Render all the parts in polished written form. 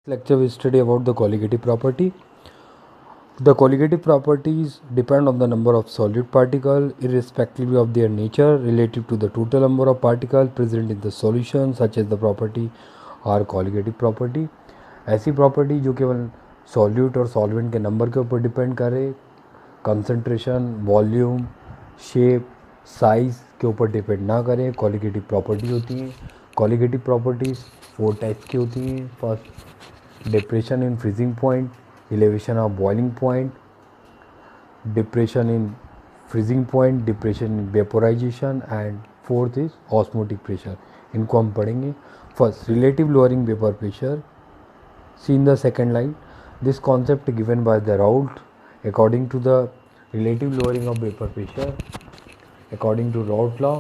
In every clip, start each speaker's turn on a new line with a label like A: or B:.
A: Lecture we study about the colligative property. The colligative properties depend on the number of solute particles irrespectively of their nature relative to the total number of particles present in the solution, such as the property are colligative property. ऐसी property जो केवल solute और solvent के number के ऊपर depend करे, concentration, volume, shape, size के ऊपर डिपेंड ना करें, कॉलिगेटिव प्रॉपर्टी होती हैं. कॉलिगेटिव प्रॉपर्टीज़ 4 टाइप्स की होती हैं. First, depression in freezing point, elevation of boiling point, depression in freezing point, depression in vaporization, and fourth is osmotic pressure. इनको हम पढ़ेंगे. First, relative lowering vapor pressure. See in the second line, this concept given by the Raoult. According to the relative lowering of vapor pressure, according to Raoult law,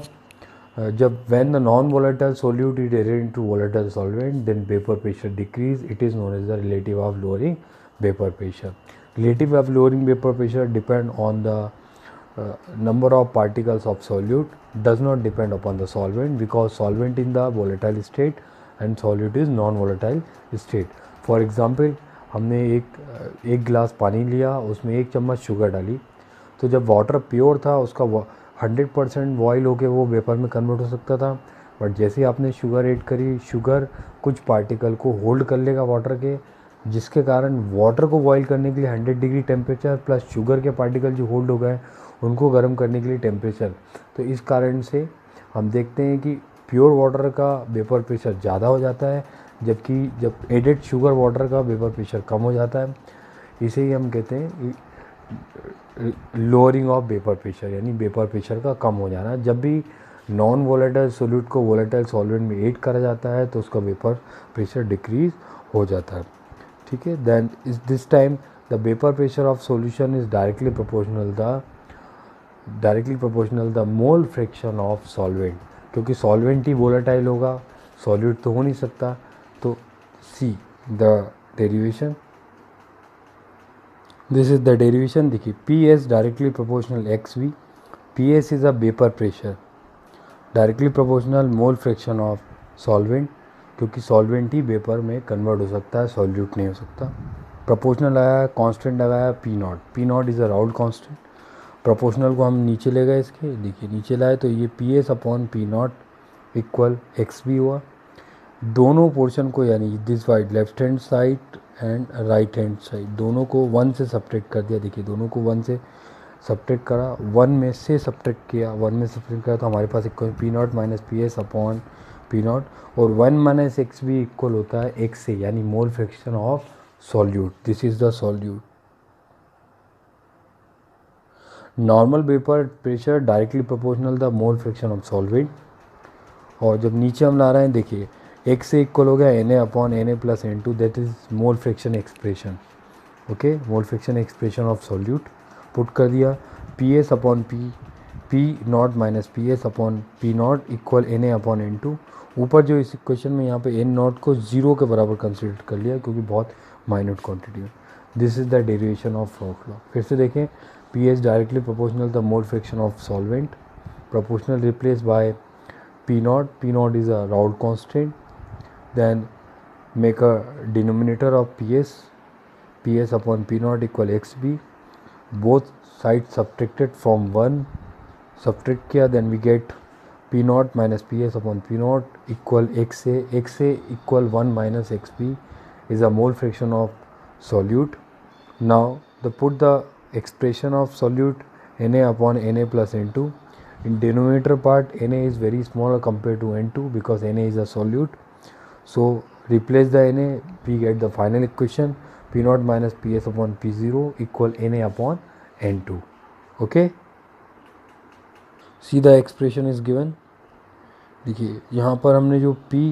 A: जब when the non-volatile solute is added into volatile solvent, then vapor pressure decrease. It is known as the relative of lowering vapor pressure. Relative of lowering vapor pressure depend on the number of particles of solute, does not depend upon the solvent, because solvent in the volatile state and solute is non-volatile state. For example, हमने एक गिलास पानी लिया, उसमें 1 चम्मच sugar डाली, तो जब वाटर प्योर था उसका 100% बॉयल होकर वो वेपर में कन्वर्ट हो सकता था. बट जैसे आपने शुगर ऐड करी, शुगर कुछ पार्टिकल को होल्ड कर लेगा वाटर के, जिसके कारण वाटर को बॉईल करने के लिए 100 डिग्री टेम्परेचर प्लस शुगर के पार्टिकल जो होल्ड हो गए उनको गर्म करने के लिए टेम्परेचर. तो इस कारण से हम देखते हैं कि प्योर वाटर का वेपर प्रेशर ज़्यादा हो जाता है, जबकि जब एडेड शुगर वाटर का वेपर प्रेशर कम हो जाता है. इसे ही हम कहते हैं लोअरिंग ऑफ वेपर प्रेशर, यानी वेपर प्रेशर का कम हो जाना. जब भी नॉन वोलेटाइल सोल्यूट को वोलेटाइल सॉल्वेंट में ऐड करा जाता है तो उसका वेपर प्रेशर डिक्रीज हो जाता है. ठीक है. देन इस this time the vapour pressure of solution is directly proportional the mole fraction of solvent, क्योंकि सॉल्वेंट ही वोलेटाइल होगा, सॉल्यूट तो हो नहीं सकता. तो see the derivation, this is the derivation. देखिए, P S directly proportional X V. P S is a vapour pressure directly proportional mole fraction of solvent, क्योंकि सॉल्वेंट ही वेपर में कन्वर्ट हो सकता है, सॉल्यूट नहीं हो सकता. प्रोपोर्शनल आया, कांस्टेंट लगाया P not. P not is a Raoult constant. Proportional को हम नीचे ले गए इसके, देखिए नीचे लाए तो ये P S upon P not equal X B हुआ. दोनों पोर्शन को, यानी this wide left hand side and right hand side, दोनों को 1 से सब्ट्रैक्ट कर दिया. देखिए दोनों को 1 से सब्ट्रैक्ट करा, 1 में से सब्ट्रैक्ट किया, 1 में सब्ट्रैक्ट किया तो हमारे पास equal P not minus P S upon P naught, और 1 माइनस एक्स भी इक्वल होता है एक्स से, यानी मोल fraction of solute. This is the solute. Normal vapour pressure directly proportional the mole fraction of solvent. और जब नीचे हम ला रहे हैं, देखिए एक्स से इक्वल हो गया N A upon N A plus N two, that is mole fraction expression. Okay, mole fraction expression of solute put कर दिया. P S upon P not minus P S upon P not equal N A upon N two. ऊपर जो इस equation में यहाँ पे N not को 0 के बराबर कंसिडर कर लिया, क्योंकि बहुत माइन्यूट क्वांटिटी है. This is the derivation of rock law. फिर से देखें, P S directly proportional the mole fraction of solvent, proportional replace by P naught. P naught is a Raoult constant. Then make a denominator of Ps. Ps upon P naught equal xb. Both sides subtracted from 1. Subtract किया, then we get P naught minus Ps upon P naught equal xa. Xa equal 1 minus xb is a mole fraction of solute. Now put the expression of solute Na upon Na plus N2. In denominator part, Na is very small compared to N2 because Na is a solute. So replace the Na, we get the final equation P naught minus Ps upon P0 equal Na upon N2. Okay. See the expression is given. देखिए यहाँ पर हमने जो P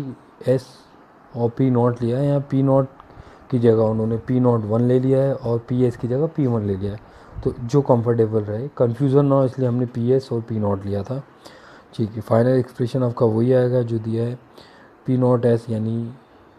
A: S और P not लिया है, यहाँ P not की जगह उन्होंने पी नॉट 1 ले लिया है और पी एस की जगह पी 1 ले लिया है. तो जो कंफर्टेबल रहे, कन्फ्यूज़न ना हो, इसलिए हमने पी एस और पी नॉट लिया था. ठीक है. फाइनल एक्सप्रेशन आपका वही आएगा जो दिया है, पी नॉट एस यानी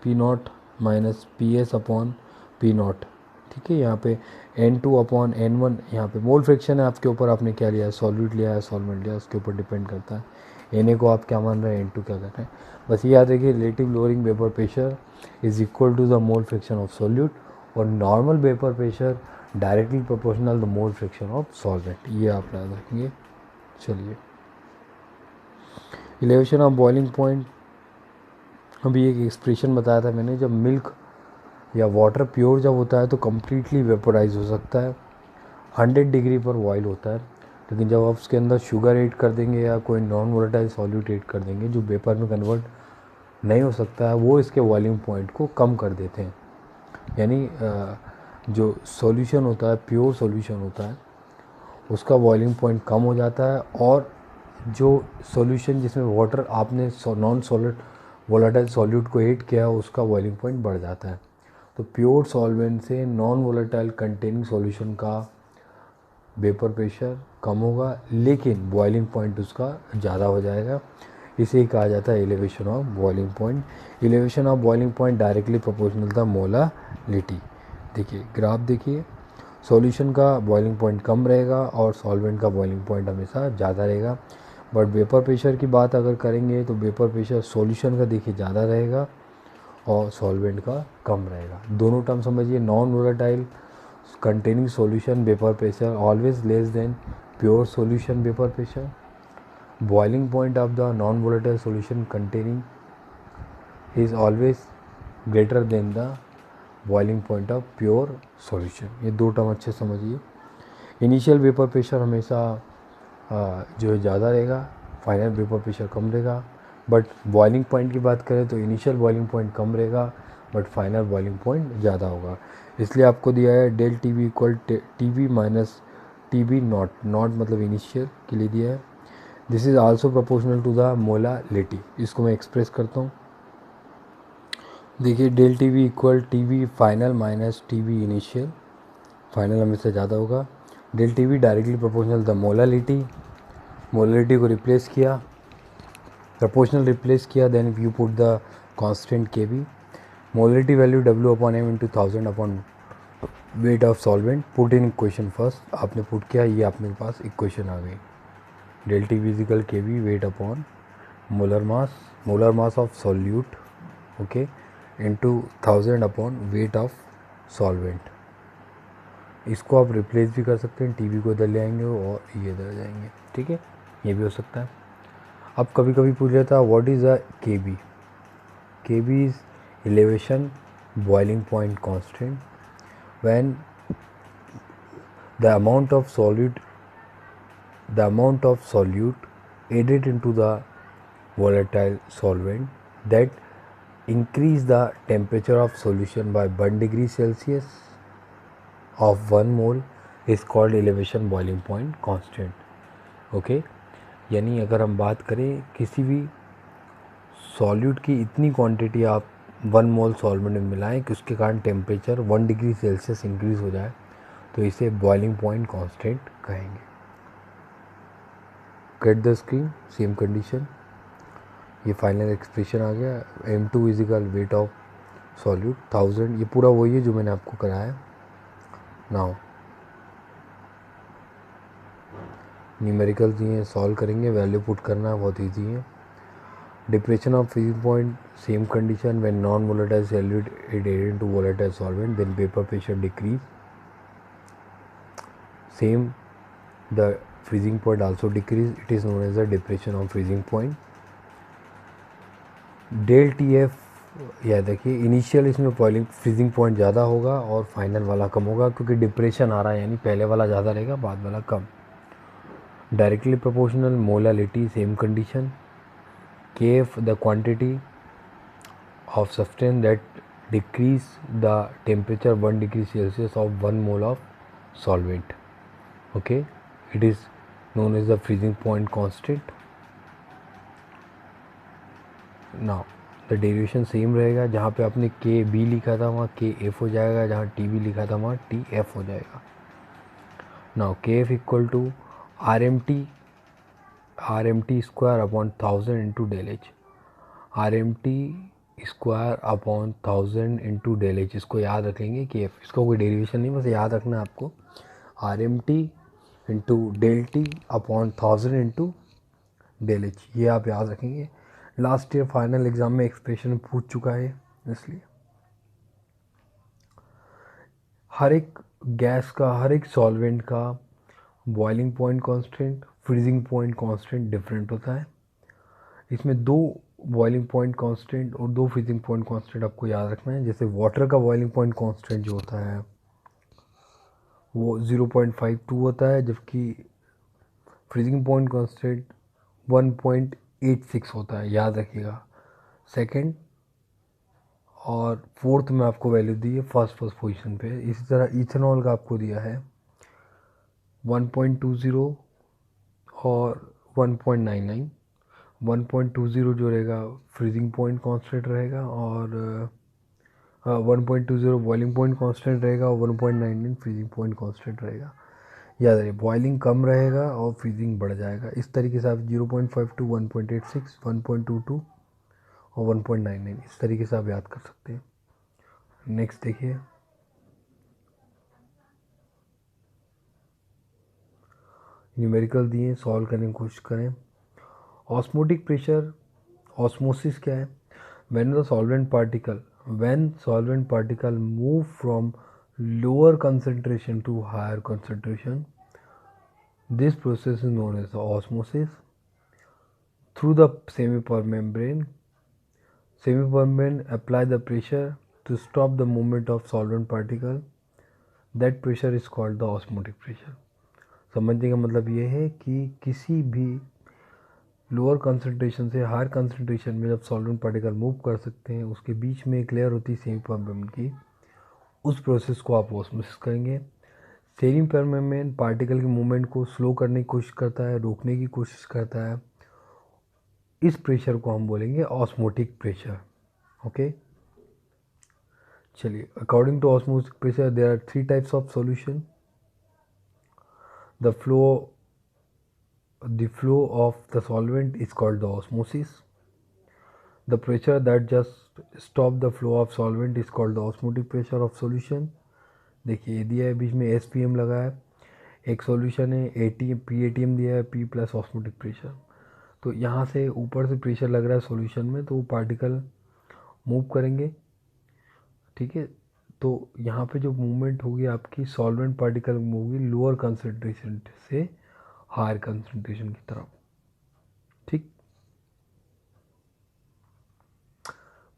A: P not minus P S upon P not. ठीक है. यहाँ पे N2 अपॉन N1, यहाँ पे मोल फ्रैक्शन है आपके ऊपर, आपने क्या लिया है, सॉल्यूट लिया है, सॉल्वेंट लिया है, उसके ऊपर डिपेंड करता है. एन को आप क्या मान रहे हैं, N2 क्या कर रहे हैं। बस ये याद रखिए relative lowering vapour pressure is equal to the mole fraction of solute और normal vapour pressure directly proportional the mole fraction of solvent, ये आप याद रखेंगे। चलिए एलिवेशन ऑफ बॉइलिंग पॉइंट, अभी एक एक्सप्रेशन बताया था मैंने, जब मिल्क या वाटर प्योर जब होता है तो कम्प्लीटली वेपोराइज हो सकता है, 100 डिग्री पर बॉयल होता है, लेकिन जब आप उसके अंदर शुगर ऐड कर देंगे या कोई नॉन वोलेटाइल सॉल्यूट ऐड कर देंगे जो वेपर में कन्वर्ट नहीं हो सकता है, वो इसके बॉइलिंग पॉइंट को कम कर देते हैं। यानी जो सॉल्यूशन होता है, प्योर सॉल्यूशन होता है, उसका बॉइलिंग पॉइंट कम हो जाता है, और जो सॉल्यूशन जिसमें वाटर आपने नॉन सॉलिड वोलेटाइल सॉल्यूट को ऐड किया उसका बॉइलिंग पॉइंट बढ़ जाता है। तो प्योर सॉल्वेंट से नॉन वोलेटाइल कंटेनिंग सॉल्यूशन का वेपर प्रेशर कम होगा, लेकिन बॉइलिंग पॉइंट उसका ज़्यादा हो जाएगा। इसे ही कहा जाता है elevation of boiling point. Elevation of boiling point directly proportional था मोलालिटी। देखिए ग्राफ देखिए, सॉल्यूशन का बॉइलिंग पॉइंट कम रहेगा और सॉल्वेंट का बॉइलिंग पॉइंट हमेशा ज़्यादा रहेगा। बट वेपर प्रेशर की बात अगर करेंगे तो वेपर प्रेशर सॉल्यूशन का देखिए ज़्यादा रहेगा और सॉल्वेंट का कम रहेगा। दोनों टर्म समझिए, non volatile containing solution vapor pressure always less than pure solution vapor pressure. Boiling point of the non volatile solution containing is always greater than the boiling point of pure solution. ये दो term अच्छे समझिए। Initial vapour pressure हमेशा जो है ज़्यादा रहेगा, final vapour pressure कम रहेगा। बट बॉइलिंग पॉइंट की बात करें तो इनिशियल बॉइलिंग पॉइंट कम रहेगा बट फाइनल बॉइलिंग पॉइंट ज़्यादा होगा। इसलिए आपको दिया है del T V equal T V minus T B not, not मतलब इनिशियल के लिए दिया है। This is also proportional to the molality. इसको मैं एक्सप्रेस करता हूँ। देखिए del T V equal T V final minus T V initial, final हमेशा ज़्यादा होगा। Del T V directly proportional the molality, molality को रिप्लेस किया, प्रोपोर्शनल रिप्लेस किया, then you put the constant K B, molality value W upon M into 1000 upon weight of solvent, put in equation first, आपने put किया, ये आपके पास equation आ गई। Del T physical K B weight upon molar mass of solute, okay, into 1000 upon weight of solvent. इसको आप replace भी कर सकते हैं, टीवी को इधर ले आएंगे और ये इधर जाएंगे, ठीक है, ये भी हो सकता है। अब कभी कभी पूछ लेता है what is a K B. K B is elevation boiling point constant when the amount of solute added into the volatile solvent that increase the temperature of solution by 1 degree Celsius of 1 mole is called elevation boiling point constant. Okay, यानी अगर हम बात करें किसी भी solute की इतनी quantity आप 1 मोल सॉल्वेंट में मिलाएं कि उसके कारण टेम्परेचर 1 डिग्री सेल्सियस इंक्रीज़ हो जाए, तो इसे बॉइलिंग पॉइंट कांस्टेंट कहेंगे। Get the screen, same condition, ये फाइनल एक्सप्रेशन आ गया। M2 is equal weight of solute 1000, ये पूरा वही है जो मैंने आपको कराया। नाउ न्यूमेरिकल दिए हैं, सॉल्व करेंगे, वैल्यू पुट करना बहुत ईजी है। Depression of freezing point, same condition, when non-volatile solute is added into volatile solvent, then vapor pressure decrease. Same, the freezing point also decrease. It is known as the depression of freezing point. Del TF, यह देखिए initial इसमें boiling freezing point ज़्यादा होगा और final वाला कम होगा, क्योंकि depression आ रहा है, यानी पहले वाला ज़्यादा रहेगा बाद वाला कम। Directly proportional molality, same condition. Kf, the quantity of substance that decrease the temperature 1 degree Celsius of 1 mole of solvent, okay, it is known as the freezing point constant. Now the derivation same रहेगा, जहाँ पे आपने के B लिखा था वहाँ के F हो जाएगा, जहाँ टी बी लिखा था वहाँ टी एफ हो जाएगा। Now K F equal to R M T square upon 1000 into del H, R M T square upon 1000 into del H, इसको याद रखेंगे कि एफ, इसका कोई डेरिवेशन नहीं, बस याद रखना है आपको। R M T into del T upon 1000 into del H, ये आप याद रखेंगे। लास्ट ईयर फाइनल एग्जाम में एक्सप्रेशन पूछ चुका है, इसलिए हर एक गैस का, हर एक सॉल्वेंट का boiling point constant, freezing point constant different होता है। इसमें दो बॉइलिंग पॉइंट कांस्टेंट और दो फ्रीजिंग पॉइंट कांस्टेंट आपको याद रखना है। जैसे वाटर का बॉइलिंग पॉइंट कांस्टेंट जो होता है वो 0.52 होता है, जबकि फ्रीजिंग पॉइंट कांस्टेंट 1.86 होता है, याद रखिएगा। सेकंड और फोर्थ में आपको वैल्यू दी है फर्स्ट पोजीशन पे। इसी तरह इथेनॉल का आपको दिया है 1.20 और 1.99। 1.20 जो रहेगा फ्रीजिंग पॉइंट कांस्टेंट रहेगा, और 1.20 बॉइलिंग पॉइंट कांस्टेंट रहेगा, और 1.99 फ्रीजिंग पॉइंट कांस्टेंट रहेगा। याद रहे, बॉइलिंग कम रहेगा और फ्रीजिंग बढ़ जाएगा। इस तरीके से आप 0.52, 1.86, 1.22 और 1.99 इस तरीके से आप याद कर सकते हैं। नेक्स्ट देखिए, न्यूमेरिकल दिए, सॉल्व करने की कोशिश करें। ऑस्मोटिक प्रेशर, ऑस्मोसिस क्या है? When solvent particle move from lower concentration to higher concentration, this process is known as osmosis. Through the semi-permembrane apply the pressure to stop the movement of solvent particle, that pressure is called the osmotic pressure। समझने का मतलब ये है कि किसी भी lower concentration से higher concentration में जब सॉल्वेंट पार्टिकल मूव कर सकते हैं, उसके बीच में एक लेयर होती है सेमी परमेम्ब्रेन की, उस प्रोसेस को आप ऑस्मोसिस करेंगे। सेमी परमेम्ब्रेन पार्टिकल के मूवमेंट को स्लो करने की कोशिश करता है, रोकने की कोशिश करता है। इस प्रेशर को हम बोलेंगे ऑस्मोटिक प्रेशर। ओके, चलिए, according to osmotic pressure there are 3 types of solution. The flow of the solvent is called the osmosis. The pressure that just stop the flow of solvent is called the osmotic pressure of solution। देखिए ये दिया है, बीच में SPM लगा है, एक solution है, ATM PATM दिया है, P प्लस ऑस्मोटिक प्रेशर। तो यहाँ से ऊपर से प्रेशर लग रहा है सॉल्यूशन में, तो वो पार्टिकल मूव करेंगे, ठीक है। तो यहाँ पे जो मूवमेंट होगी आपकी, सॉल्वेंट पार्टिकल मूव होगी लोअर कंसंट्रेशन से हायर कंसंट्रेशन की तरफ, ठीक।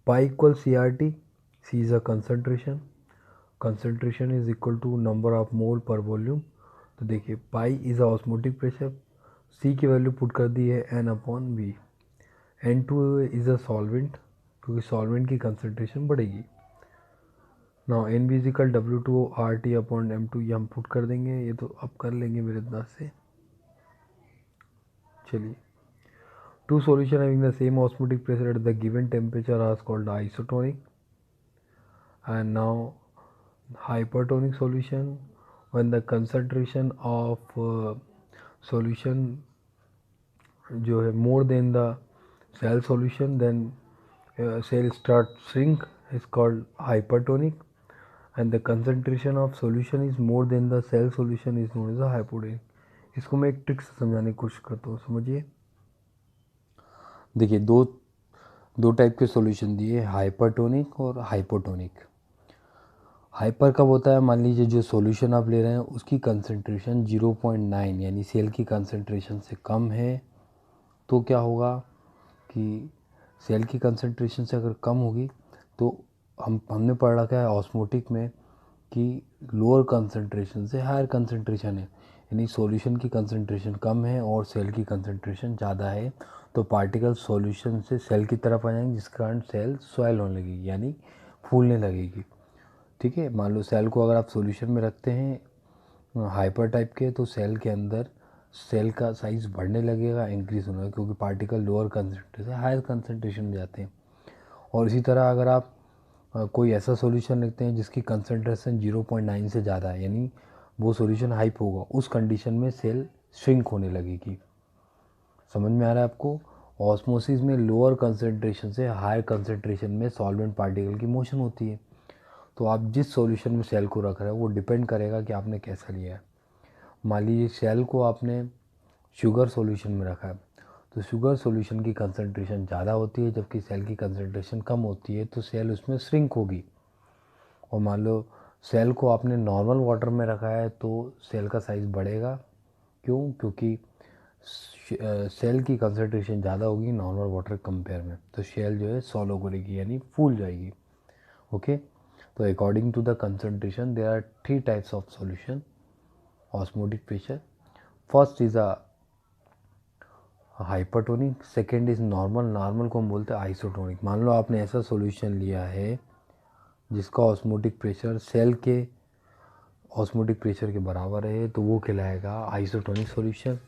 A: Pi equal CRT, C is a concentration, concentration is equal to number of mole per volume. तो देखिए pi is a osmotic pressure, C की वैल्यू पुट कर दी है N/V। N2 is a solvent, क्योंकि सॉल्वेंट की कंसंट्रेशन बढ़ेगी। Now NB is equal W2RT/M2, ये हम पुट कर देंगे, ये तो अब कर लेंगे मेरे अंदाज से। चलिए, two solution having the same osmotic pressure at the given temperature are called isotonic। And now hypertonic solution, when the concentration of solution जो है more than the cell solution, then cell start shrink, is called hypertonic। and the concentration of solution is more than the cell solution is known as a hypotonic। इसको मैं एक trick से समझाने की कोशिश करता हूँ, समझिए। देखिए दो टाइप के सॉल्यूशन दिए, हाइपरटोनिक और हाइपोटोनिक। हाइपर कब होता है? मान लीजिए जो सॉल्यूशन आप ले रहे हैं उसकी कंसंट्रेशन 0.9 यानी सेल की कंसंट्रेशन से कम है, तो क्या होगा कि सेल की कंसंट्रेशन से अगर कम होगी तो हमने पढ़ रखा है ऑस्मोटिक में कि लोअर कंसंट्रेशन से हायर कंसंट्रेशन है, यानी सॉल्यूशन की कंसंट्रेशन कम है और सेल की कंसंट्रेशन ज़्यादा है, तो पार्टिकल सॉल्यूशन से सेल की तरफ आ जाएंगे, जिस कारण सेल स्वेल होने लगेगी यानी फूलने लगेगी, ठीक है। मान लो सेल को अगर आप सॉल्यूशन में रखते हैं हाइपर टाइप के, तो सेल के अंदर सेल का साइज़ बढ़ने लगेगा, इंक्रीज होने लगेगा, क्योंकि particle lower concentration higher concentration में जाते हैं। और इसी तरह अगर आप कोई ऐसा सॉल्यूशन रखते हैं जिसकी कंसंट्रेशन 0.9 से ज़्यादा है, यानी वो सॉल्यूशन हाइप होगा, उस कंडीशन में सेल श्रिंक होने लगेगी। समझ में आ रहा है आपको? ऑस्मोसिस में लोअर कंसंट्रेशन से हायर कंसंट्रेशन में सॉल्वेंट पार्टिकल की मोशन होती है। तो आप जिस सॉल्यूशन में सेल को रख रहे हो वो डिपेंड करेगा कि आपने कैसा लिया है। मान लीजिए सेल को आपने शुगर सॉल्यूशन में रखा है, तो शुगर सॉल्यूशन की कंसंट्रेशन ज़्यादा होती है जबकि सेल की कंसंट्रेशन कम होती है, तो सेल उसमें श्रिंक होगी। और मान लो सेल को आपने नॉर्मल वाटर में रखा है तो सेल का साइज़ बढ़ेगा। क्यों? क्योंकि सेल की कंसंट्रेशन ज़्यादा होगी नॉर्मल वाटर कंपेयर में, तो सेल जो है सॉलो करेगी यानी फूल जाएगी। ओके, तो according to the concentration there are 3 types of solution osmotic pressure. First is a hypertonic, second is normal. Normal को हम बोलते हैं आइसोटोनिक। मान लो आपने ऐसा सॉल्यूशन लिया है जिसका ऑस्मोटिक प्रेशर सेल के ऑस्मोटिक प्रेशर के बराबर है, तो वो कहलाएगा isotonic solution.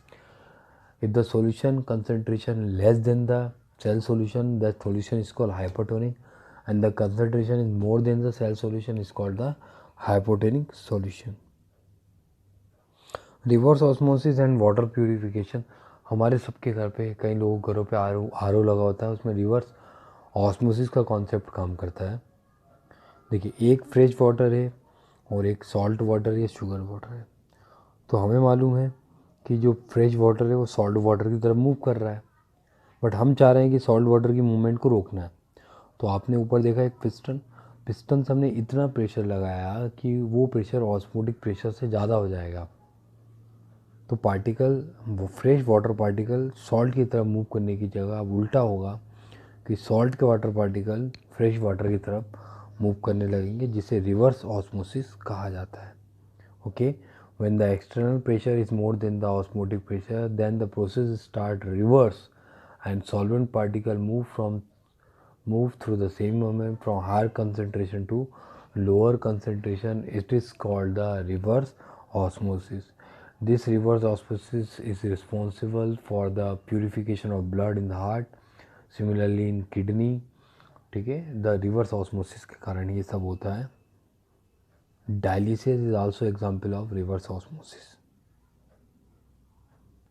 A: If the solution concentration less than the cell solution, the solution is called hypertonic, and the concentration is more than the cell solution is called the hypotonic solution. Reverse osmosis and water purification. हमारे सबके घर पे, कई लोगों के घरों पे R O लगा होता है, उसमें रिवर्स ऑस्मोसिस का कॉन्सेप्ट काम करता है। देखिए, एक फ्रेश वाटर है और एक सॉल्ट वाटर या शुगर वाटर है। तो हमें मालूम है कि जो फ्रेश वाटर है वो सॉल्ट वाटर की तरफ मूव कर रहा है, बट हम चाह रहे हैं कि सॉल्ट वाटर की मूवमेंट को रोकना है। तो आपने ऊपर देखा एक पिस्टन से हमने इतना प्रेशर लगाया कि वो प्रेशर ऑस्मोटिक प्रेशर से ज़्यादा हो जाएगा। तो पार्टिकल, वो फ्रेश वाटर पार्टिकल सॉल्ट की तरफ मूव करने की जगह अब उल्टा होगा कि सॉल्ट के वाटर पार्टिकल फ्रेश वाटर की तरफ मूव करने लगेंगे, जिसे रिवर्स ऑस्मोसिस कहा जाता है। Okay, when the external pressure is more than the osmotic pressure, then the process start reverse and solvent particle move through the same moment from higher concentration to lower concentration. It is called the reverse osmosis. This reverse osmosis is responsible for the purification of blood in the heart, similarly in kidney. ठीक है, the reverse osmosis के कारण ये सब होता है। Dialysis is also example of reverse osmosis.